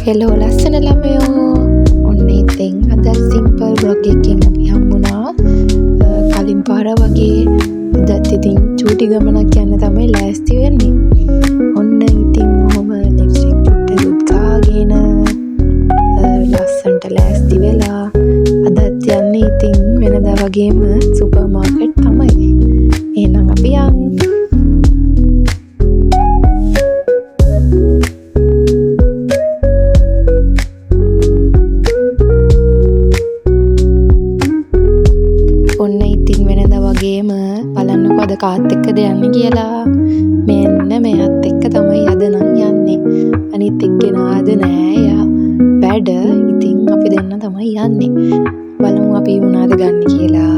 Hello ලස්සන ළමයෝ. ඔන්න ඉතින් අද සිම්පල් බ්ලොග් එකකින් අපි හම්බුණා. කලින් පාර වගේ අදත් ඉතින් චූටි ගමනක් යන්න තමයි ලෑස්ති වෙන්නේ. ඔන්න ඉතින් ඔහොම ලිප්ස්ටික් චුට්ටකුත් ගාගෙන ලස්සනට ලෑස්ති වෙලා අදත් යන්නේ ඉතින් වෙනදා වගේම සුපර් මාකට් තමයි. එහෙනම් අපි යමු. ඔන්න ඉතින් වෙනදා වගේම බලන්නකො අද කාත් එක්කද යන්නේ කියලා. මෙන්න මෙයත් එක්ක තමයි අද නම් යන්නේ. අනිත් එක්කෙනාද නෑ යා වැඩ. ඉතින් අපි දෙන්න තමයි යන්නේ. බලමු අපි මොනවද ගන්න කියලා.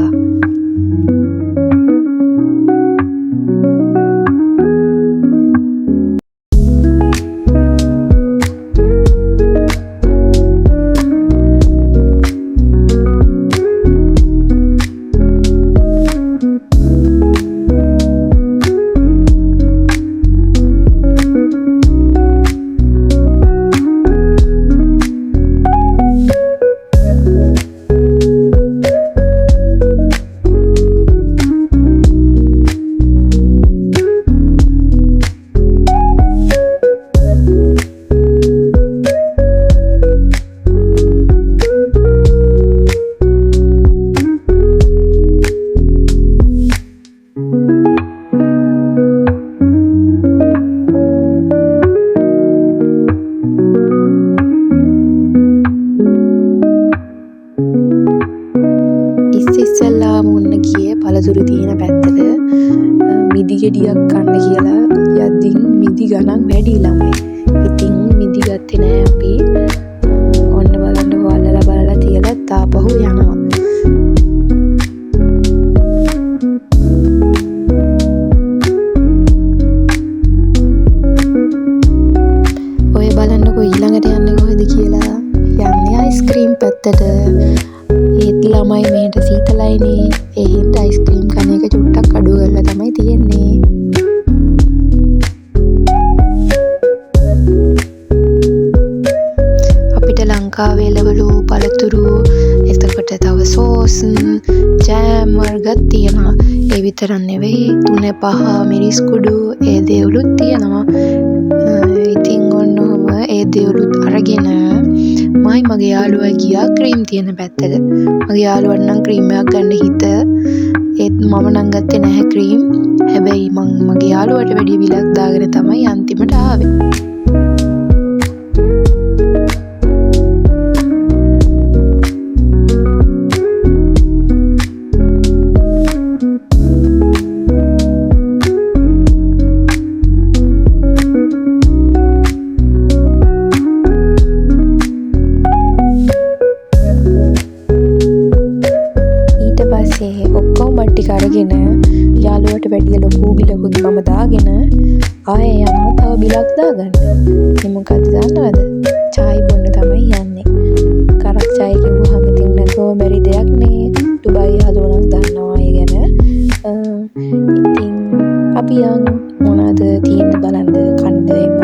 ඉස්සෙල්ලාම උන්න ගියේ පළතුරු තියෙන පැත්තට මිදි ගෙඩියක් කන්න කියලා. යද්දින් මිදි ගණන් වැඩි ළමයි. ඉතින් මිදි ගත්තේ නෑ අපි. ඔන්න බලන්න හොයලා බලලා තියලා තාපහු යනවා. ඔය බලන්නකෝ ඊළඟට යන්නේ කොහෙද කියලා. යන්නේ අයිස්ක්‍රීම් පැත්තට. ඒත් ළමයි මෙහෙට සීතලයිනේ. ඒ හින්දා අයිස්ක්‍රීම් කන එක චුට්ටක් අඩු කරලා තමයි තියෙන්නේ. අපිට ලංකාවේ ලවලු පළතුරු, එතකොට තව සෝස්, ජෑම් වර්ගත් තියෙනවා. ඒ විතරක් නෙවෙයි 3-5 මිරිස් කුඩු ඒ දේවලුත් තියෙනවා. ඉතින් ඔන්න ඔහම ඒ දේවලුත් අරගෙන මගේ යාළුවා ගියා ක්‍රීම් තියෙන පැත්තට. මගේ යාළුවා නම් ක්‍රීම් එකක් ගන්න හිත. ඒත් මම නම් ගත්තේ නැහැ ක්‍රීම්. හැබැයි මගේ යාළුවාට වැඩි බිලක් දාගෙන තමයි අන්තිමට ආවේ. ඔක්කොම ටික අරගෙන යාළුවට වැඩිය ලොකු බිලකුත් මම දාගෙන ආයේ යනවා තව බිලක් දාගන්න. මේ මොකද්ද දන්නවද? චායි බොන්න තමයි යන්නේ. කරක් චායි කිව්වහම ඉතින් නැතෝ බැරි දෙයක් නේ. ඩුබායි යාළුවෝ නම් දන්නවා ඒ ගැන. ඉතින් අපි යන් මොනවද තියෙන්නේ බලන්න කන්න එම.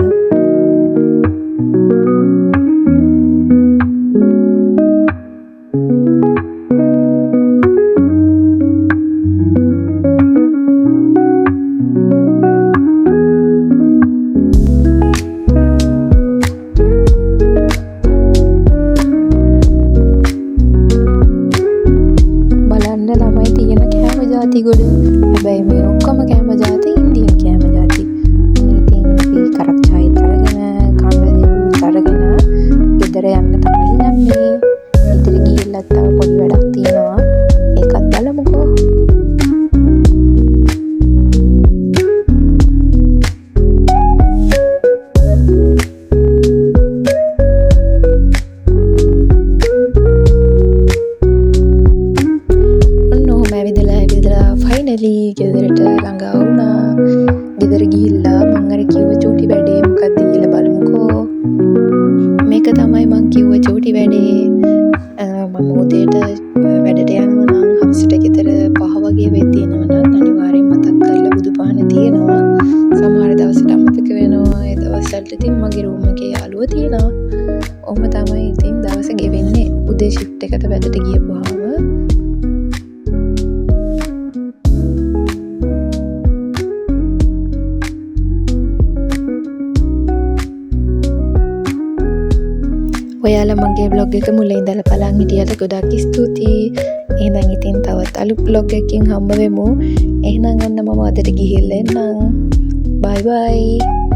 ගොඩ. හැබැයි මේ ඔක්කොම කෑම ජාති ඉන්දියන් කෑම ජාති. ඉතින් අපි කරක් චායි අරගෙන කන්න දේවලුත් අරගෙන ගෙදර යන්න තමයි යන්නේ. ගෙදර ගිහිල්ලා තව පොඩි වැඩක් තියෙනවා. ඒකත් බලමුකෝ. ගෙදරට ළඟා වුණා. ගෙදර ගිහිල්ලා මං අර කිව්ව චූටි වැඩේ මොකක්ද කියලා බලමුකෝ. මේක තමයි මං කිව්ව චූටි වැඩේ. මම උදේට වැඩට යනවා නම් හවසට ගෙදර 5 වගේ වෙයි තියෙනවා නම් අනිවාර්යෙන් මතක් කරලා බුදු පහන තියෙනවා. සමහර දවසට අමතක වෙනවා. ඒ දවස්වලට ඉතින් මගේ රූම් එකේ යාළුවෝ තියෙනවා. ඔහොම තමයි ඉතින් දවස ගෙවෙන්නේ උදේ ෂිෆ්ට් එකට වැඩට ගියපුවාම. ඔයාලා මගේ බ්ලොග් එක මුලින් ඉඳලා බලන් හිටියට ගොඩක් ස්තුතියි. එහෙනම් ඉතින් තවත් අලුත් බ්ලොග් එකකින් හම්බ වෙමු. එහෙනම් ඔන්න මම අදට ගිහිල්ලා එන්නම්. බයි බයි.